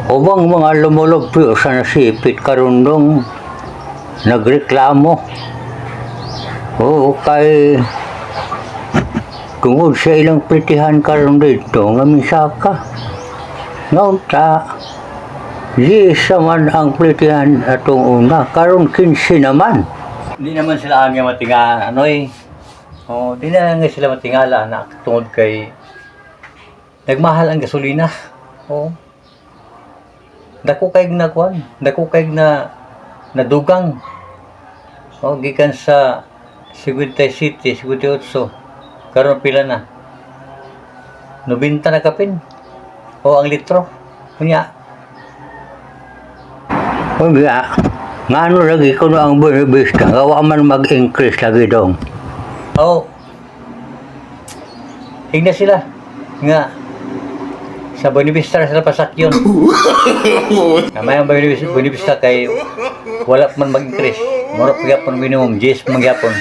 Ubang mga lumulupyo sa nasipit karundong nagreklamo. Oo, kay tungod sa ilang pritihan karon dito nga misaka. Ngayon ta, sa man ang pritihan atong una, karon 15 naman. Hindi naman sila ang matinga, di na nga sila matingala na tungod kay nagmahal ang gasolina. Oo. Dako kay nagkuan, dako kay na nadugang. O gikan sa 57, 58, karon pila na? 90 na kapin. O ang litro. Kunya. O nga, ngano lagi ko na ang bonibista, gawa man mag-increase lagi dong. O, higna sila. Nga, sa bonibista na sila pasakyon. May ang bonibista kay wala man mag-increase. Mura pa gyapon minimum 10 magyapon.